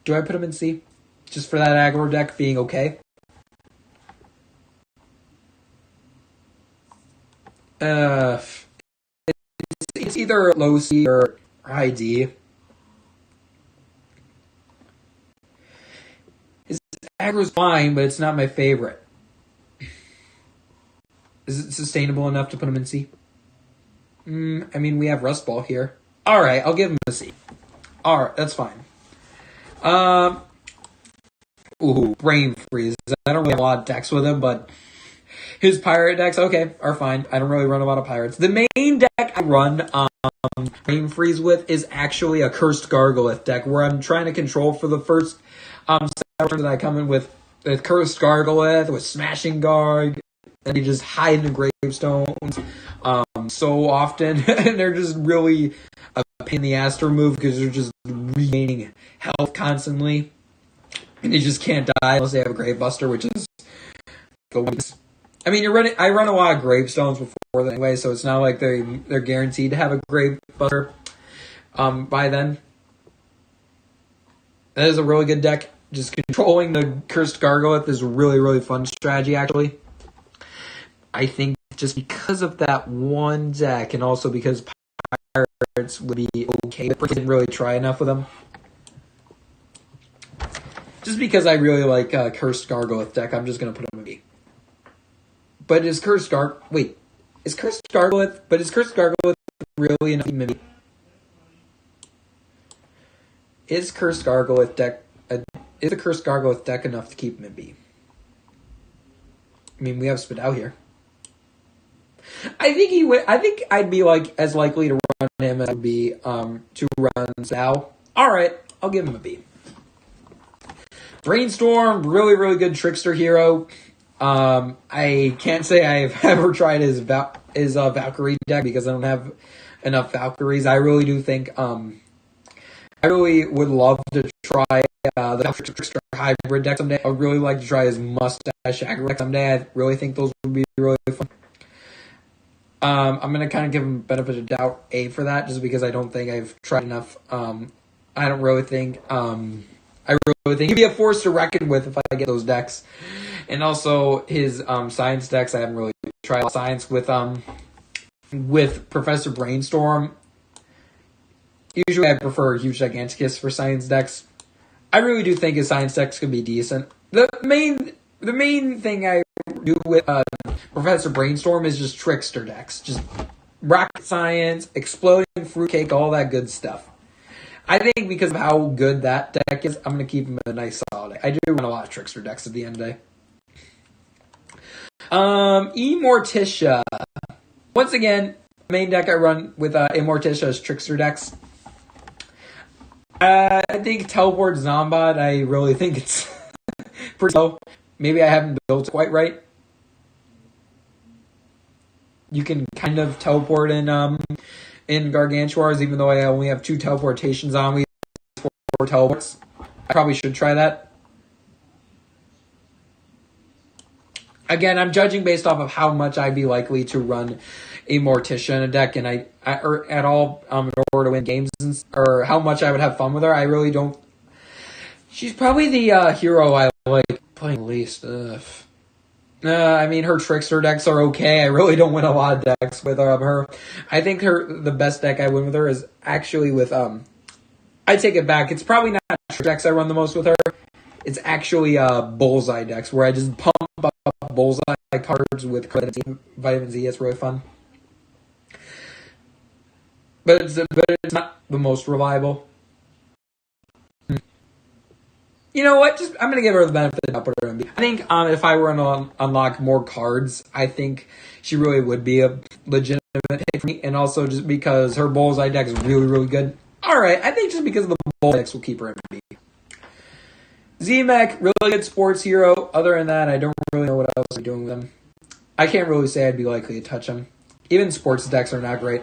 Do I put him in C? Just for that aggro deck being okay? It's either low C or high D. His aggro's fine, but it's not my favorite. Is it sustainable enough to put him in C? We have Rust Ball here. Alright, I'll give him a C. Alright, that's fine. Brain Freeze. I don't really have a lot of decks with him, but his pirate decks, okay, are fine. I don't really run a lot of pirates. The main deck I run Brain Freeze with is actually a Cursed Gargolith deck, where I'm trying to control for the first 7 turns that I come in with with Cursed Gargolith, with Smashing Guard, and they just hide in the gravestones so often, and they're just really a pain in the ass to remove because they're just regaining health constantly, and they just can't die unless they have a Gravebuster, which is the weakness. I mean, I run a lot of gravestones before that anyway, so it's not like they're guaranteed to have a Gravebuster by then. That is a really good deck. Just controlling the Cursed Gargolith is a really, really fun strategy, actually. I think just because of that one deck, and also because Pirates would be okay, but I didn't really try enough with them. Just because I really like Cursed Gargolith deck, I'm just going to put him in B. But is Cursed Gargolith really enough to be? Is the Cursed Gargolith deck enough to keep him in B? I mean, we have Spit out here. I think I'd be as likely to run him as I would be to run Spit. All right, I'll give him a B. Brainstorm, really, really good trickster hero. I can't say I've ever tried his Valkyrie deck because I don't have enough Valkyries. I really do think I really would love to try the trickster hybrid deck someday. I would really like to try his mustache aggro deck someday. I really think those would be really fun. I'm going to kind of give him benefit of doubt A for that, just because I don't think I've tried enough. I really think he'd be a force to reckon with if I get those decks. And also his science decks, I haven't really tried science with Professor Brainstorm. Usually I prefer Huge Giganticus for science decks. I really do think his science decks could be decent. The main thing I do with Professor Brainstorm is just trickster decks. Just rocket science, exploding fruitcake, all that good stuff. I think because of how good that deck is, I'm going to keep him a nice solid deck. I do run a lot of trickster decks at the end of the day. Immorticia. Once again, the main deck I run with Immorticia is trickster decks. I think Teleport Zombot, I really think it's pretty low. Maybe I haven't built it quite right. You can kind of teleport in Gargantuars, even though I only have 2 teleportations on me, 4 teleports. I probably should try that. Again, I'm judging based off of how much I'd be likely to run a Morticia in a deck, and in order to win games, or how much I would have fun with her. I really don't. She's probably the hero I like playing least. I mean, her trickster decks are okay. I really don't win a lot of decks with her. I think the best deck I win with her is actually with I take it back. It's probably not decks I run the most with her. It's actually bullseye decks where I just pump up bullseye cards with Vitamin Z. It's really fun. But it's not the most reliable. You know what? I'm gonna give her the benefit of the doubt. Put her in B. I think if I were to unlock more cards, I think she really would be a legitimate hit for me. And also just because her bullseye deck is really, really good. All right, I think just because of the bullseye decks will keep her in B. Z-Mech, really good sports hero. Other than that, I don't really know what else I'm doing with him. I can't really say I'd be likely to touch him. Even sports decks are not great.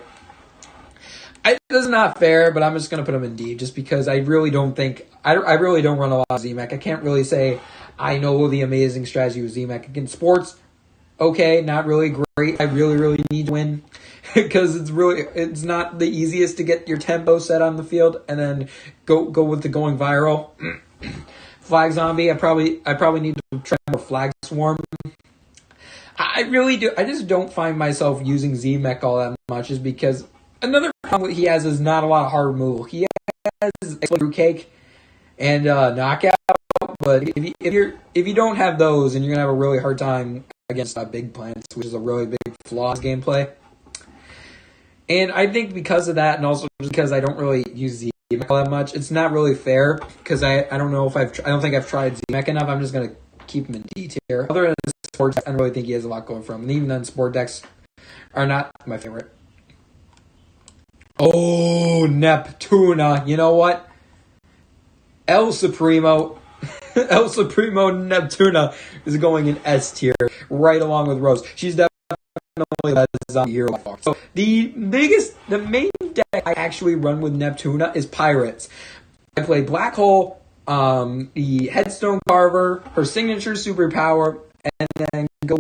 This is not fair, but I'm just going to put him in D just because I really don't think... I really don't run a lot of Z-Mech. I can't really say I know the amazing strategy with Z-Mech. Against sports, okay, not really great. I really, really need to win because it's not the easiest to get your tempo set on the field and then go with the going viral. Flag Zombie, I probably need to try more Flag Swarm. I really do. I just don't find myself using Z-Mech all that much is because another problem he has is not a lot of hard removal. He has Fruitcake and Knockout, but if you don't have those, then you're gonna have a really hard time against Big Plants, which is a really big flaw in gameplay. And I think because of that, and also because I don't really use Z-Mech all that much, it's not really fair because I don't think I've tried Z-Mech enough. I'm just gonna keep him in D tier. Other than sports, I don't really think he has a lot going for him, and even then, sport decks are not my favorite. Oh, Neptuna. You know what? El Supremo. El Supremo Neptuna is going in S tier, right along with Rose. She's definitely the best hero by far. So the main deck I actually run with Neptuna is Pirates. I play Black Hole, the Headstone Carver, her signature superpower, and then go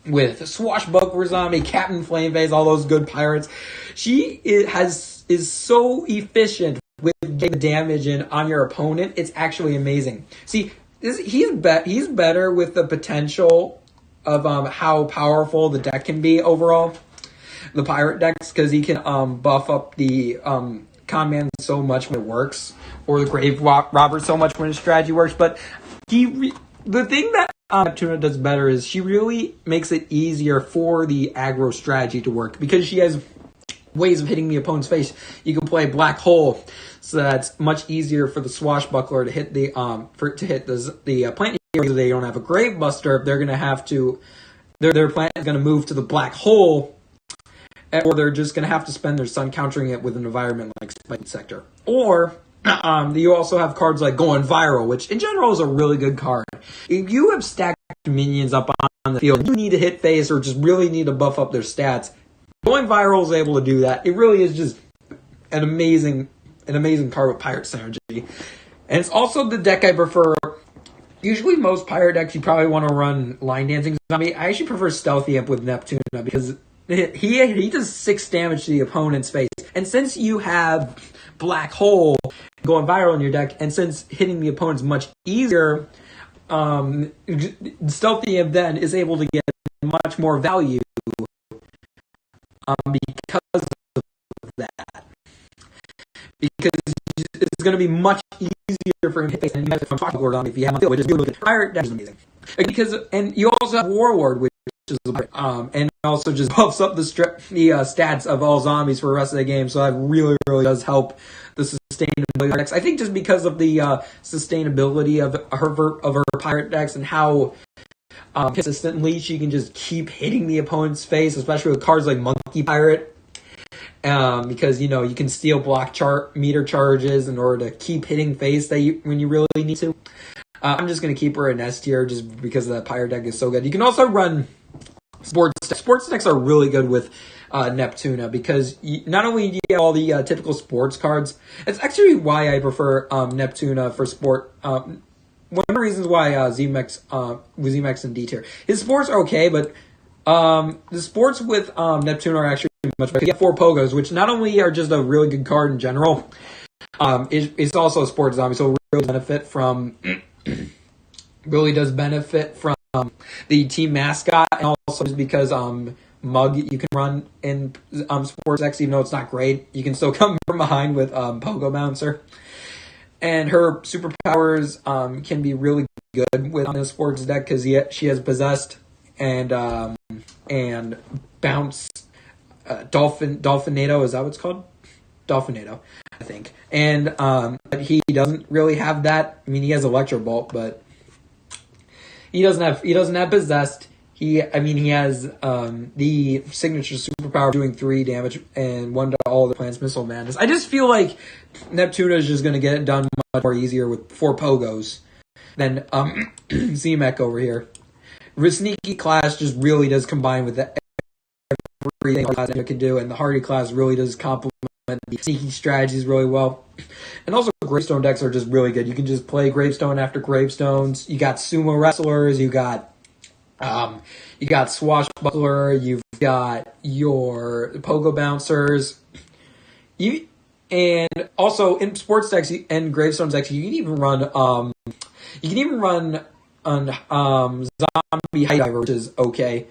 with Swashbuckler Zombie, Captain Flameface, all those good pirates. She is so efficient with getting damage in on your opponent. It's actually amazing. See, he's better with the potential of how powerful the deck can be overall, the pirate decks, because he can buff up the con man so much when it works, or the grave robber so much when his strategy works. But the thing that Neptuna does better is she really makes it easier for the aggro strategy to work, because she has ways of hitting the opponent's face. You can play Black Hole, so that's much easier for the Swashbuckler to hit the plant hero. They don't have a Grave Buster. They're gonna have to. Their plant is gonna move to the Black Hole, or they're just gonna have to spend their sun countering it with an environment like Spike Sector. Or you also have cards like Going Viral, which in general is a really good card. If you have stacked minions up on the field, you need to hit face or just really need to buff up their stats, Going Viral is able to do that. It really is just an amazing card with Pirate synergy. And it's also the deck I prefer. Usually most Pirate decks you probably want to run Line Dancing Zombie. I actually prefer Stealthy Imp with Neptuna, because he does 6 damage to the opponent's face. And since you have Black Hole Going Viral in your deck, and since hitting the opponent's much easier, Stealthy Imp then is able to get much more value because of that. Because it's going to be much easier for him to hit face, and you have from Lord on if you have him on field, which is really good. Pirate deck is amazing. And you also have Warlord, which is and also just buffs up the stats of all zombies for the rest of the game. So that really does help the sustainability of decks. I think just because of the sustainability of her pirate decks and how consistently she can just keep hitting the opponent's face, especially with cards like Monkey Pirate. Because you can steal block meter charges in order to keep hitting face when you really need to. I'm just gonna keep her in S tier just because the pirate deck is so good. You can also run sports decks. Sports decks are really good with Neptuna, because not only do you get all the typical sports cards, it's actually why I prefer Neptuna for sport. One of the reasons why Z-Mex in D tier. His sports are okay, but the sports with Neptune are actually much better. You get 4 Pogos, which not only are just a really good card in general, it's also a sports zombie, so really does benefit from the team mascot, and also just because Mug you can run in sports decks, even though it's not great, you can still come from behind with Pogo Bouncer. And her superpowers can be really good with the sports deck, because she has Possessed and Bounce, Dolphinado, is that what it's called? Dolphinado, I think. And but he doesn't really have that. I mean, he has Electro Bolt, but he doesn't have Possessed. He has the signature superpower doing 3 damage and 1 to all the plants, Missile Madness. I just feel like Neptuna is just going to get it done much more easier with 4 Pogos than Z-Mech over here. Sneaky class just really does combine with everything class it can do, and the Hardy class really does complement the sneaky strategies really well. And also Gravestone decks are just really good. You can just play Gravestone after Gravestones. You got Sumo Wrestlers, you got Swashbuckler, you've got your Pogo Bouncers. And also in sports decks and Gravestone decks, you can even run Zombie High Diver, which is okay.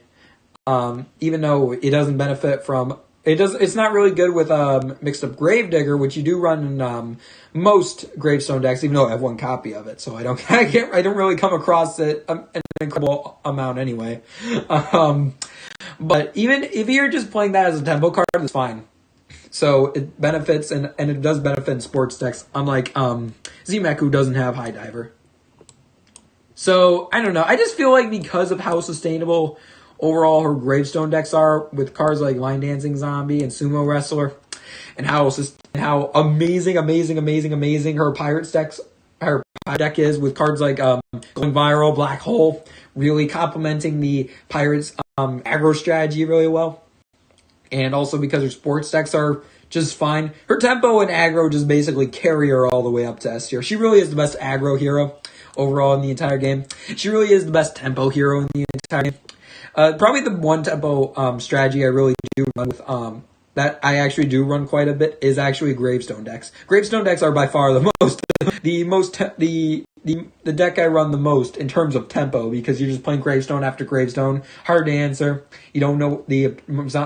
Even though it doesn't benefit from it's not really good with mixed up Gravedigger, which you do run in most Gravestone decks, even though I have 1 copy of it, so I don't really come across it an incredible amount anyway. But even if you're just playing that as a tempo card, it's fine. So it benefits, and it does benefit in sports decks, unlike Z-Mech, who doesn't have High Diver. So I don't know. I just feel like because of how sustainable overall her Gravestone decks are with cards like Line Dancing Zombie and Sumo Wrestler, and how amazing her pirate decks pirate deck is, with cards like going viral, Black Hole, really complementing the Pirates aggro strategy really well. And also because her sports decks are just fine. Her tempo and aggro just basically carry her all the way up to S tier. She really is the best aggro hero overall in the entire game. She really is the best tempo hero in the entire game. Probably the one tempo strategy I really do run with that I actually do run quite a bit is actually Gravestone decks. Gravestone decks are by far the deck I run the most in terms of tempo, because you're just playing Gravestone after Gravestone. Hard to answer. You don't know, the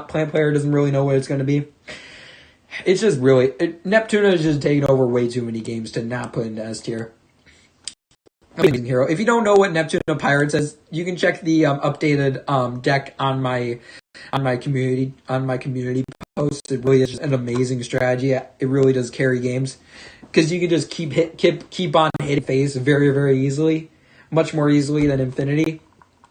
plant player doesn't really know what it's going to be. It's just really, Neptuna is just taking over way too many games to not put into S tier. Amazing hero. If you don't know what Neptuna Pirates is, you can check the updated deck on my community post. It really is just an amazing strategy. It really does carry games, because you can just keep on hitting face very, very easily, much more easily than Infinity.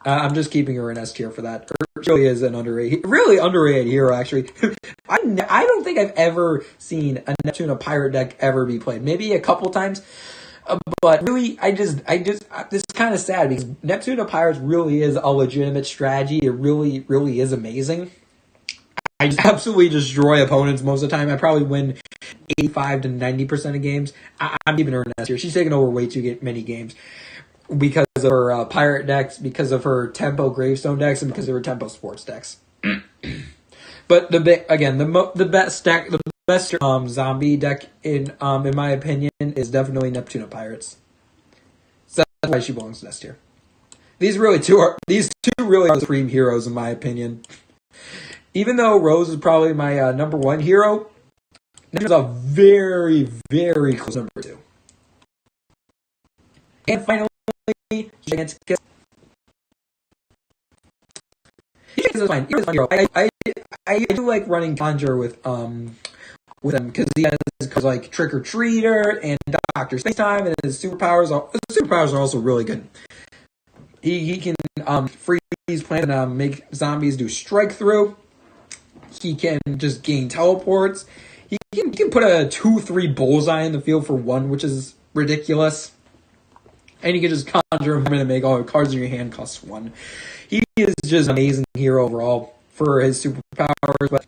I'm just keeping her in S tier for that. She really is an really underrated hero, actually. I don't think I've ever seen a Neptuna Pirate deck ever be played. Maybe a couple times. But really, this is kind of sad, because Neptuna Pirates really is a legitimate strategy. It really, really is amazing. I just absolutely destroy opponents most of the time. I probably win 85 to 90% of games. I'm keeping her in S tier. She's taken over way too many games because of her pirate decks, because of her tempo Gravestone decks, and because of her tempo sports decks. But the best zombie deck in my opinion is definitely Neptuna Pirates. So that's why she belongs to S tier. These two really are supreme heroes in my opinion. Even though Rose is probably my number one hero, Neptuna's a very, very close number two. And finally, Giganticus. Giganticus is fine. He's a fun hero. I do like running Conjure with him, because he has cards like Trick or Treater and Dr. Spacetime, and his superpowers are also really good. He can freeze plants and make zombies do strike through. He can just gain teleports. He can put a 2/3 bullseye in the field for 1, which is ridiculous. And you can just conjure him and make all the cards in your hand cost 1. He is just an amazing hero overall for his superpowers. But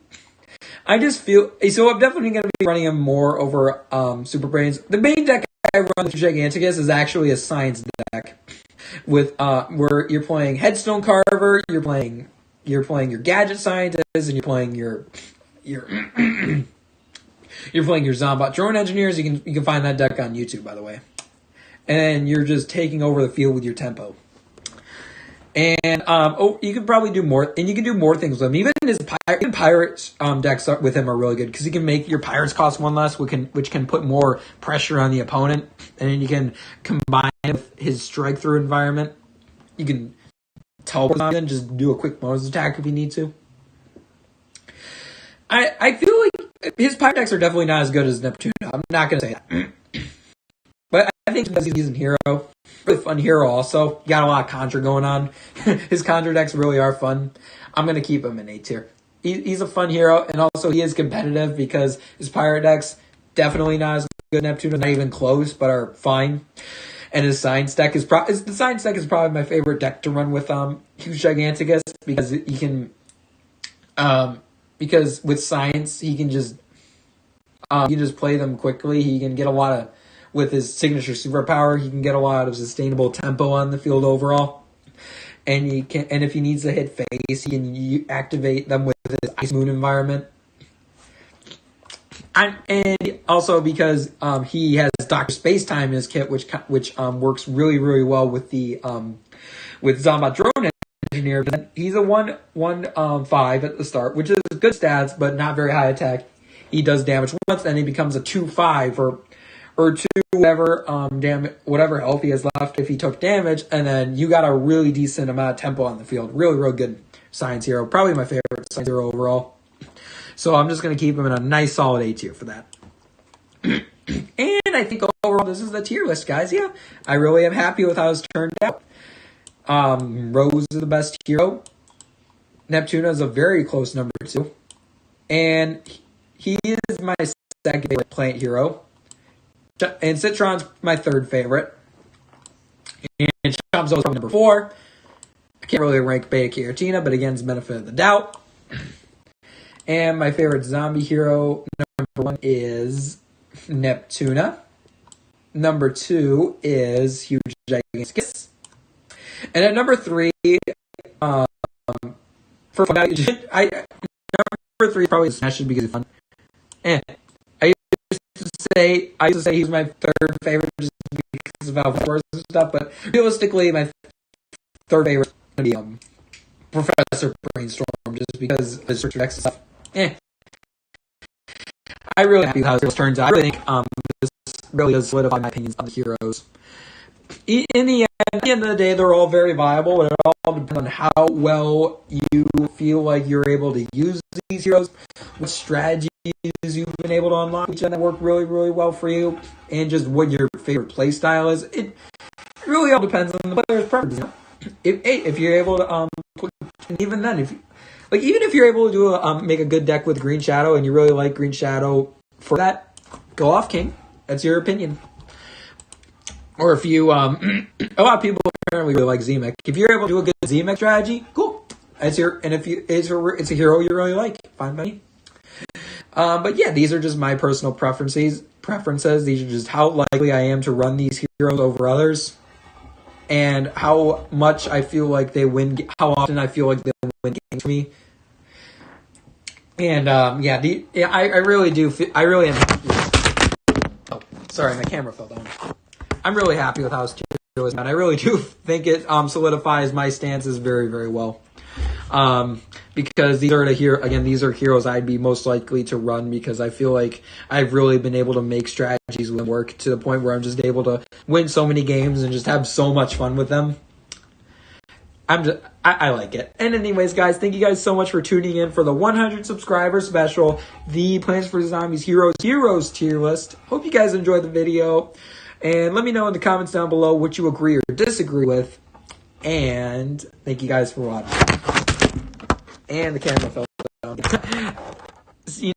I just feel, so I'm definitely going to be running him more over Super Brains. The main deck I run with Giganticus is actually a science deck, with where you're playing Headstone Carver, you're playing your Gadget Scientist, and you're playing your you're playing your Zombot Drone Engineers. You can find that deck on YouTube, by the way. And you're just taking over the field with your tempo. And you can probably do more, and you can do more things with him. Even his Pirates decks with him are really good, because you can make your Pirates cost 1 less, which can put more pressure on the opponent, and then you can combine it with his strike through environment. You can teleport on and just do a quick bonus attack if you need to. I feel like his Pirate decks are definitely not as good as Neptuna. I'm not gonna say that. But I think he's a hero. Really fun hero also. Got a lot of Conjure going on. His Conjure decks really are fun. I'm going to keep him in A tier. He's a fun hero, and also he is competitive, because his Pirate decks definitely not as good as Neptuna, not even close, but are fine. And his Science deck is probably my favorite deck to run with Huge Giganticus, because he can because with Science he can just play them quickly. He can get a lot of, with his signature superpower, he can get a lot of sustainable tempo on the field overall. And if he needs to hit face, he can activate them with his Ice Moon environment. And also because he has Dr. Spacetime in his kit, which works really, really well with the with Zombot Drone Engineer. He's a 1/5 at the start, which is good stats, but not very high attack. He does damage once, then he becomes a 2/5 or 2 whatever health he has left if he took damage, and then you got a really decent amount of tempo on the field. Really, real good Science hero. Probably my favorite Science hero overall. So I'm just going to keep him in a nice solid A tier for that. And I think overall this is the tier list, guys. Yeah, I really am happy with how it's turned out. Rose is the best hero. Neptuna is a very close number 2. And he is my second favorite plant hero. And Citron's my third favorite. And Chomzo is number 4. I can't really rank Beta Carotene, but again, it's benefit of the doubt. And my favorite zombie hero, number 1, is Neptuna. Number 2 is Huge Giganticus. And at number 3, number 3 is probably Smash because it's fun. And I used to say he's my 3rd favorite just because of how force and stuff, but realistically, my 3rd favorite is going to be Professor Brainstorm just because of his X stuff. I really happy with how this turns out. I really think this really does solidify my opinions on the heroes. In the end, at the end of the day, they're all very viable, but it all depends on how well you feel like you're able to use these heroes, what strategies you've been able to unlock, which that work really, really well for you, and just what your favorite playstyle is. It really all depends on the player's preference. If you're able to, even then, even if you're able to make a good deck with Green Shadow and you really like Green Shadow for that, go off King. That's your opinion. Or if you, a lot of people apparently really like Z-Mech. If you're able to do a good Z-Mech strategy, cool. It's a hero you really like. Fine by me. But yeah, these are just my personal preferences. These are just how likely I am to run these heroes over others, and how much I feel like they win. How often I feel like they win games for me. And I really do. I really am. Oh, sorry, my camera fell down. I'm really happy with how this hero is, and I really do think it solidifies my stances very, very well. Because these are these are heroes I'd be most likely to run because I feel like I've really been able to make strategies work to the point where I'm just able to win so many games and just have so much fun with them. I like it. And anyways, guys, thank you guys so much for tuning in for the 100 subscriber special, the Plants vs. Zombies Heroes tier list. Hope you guys enjoyed the video. And let me know in the comments down below what you agree or disagree with. And thank you guys for watching. And the camera fell down. See you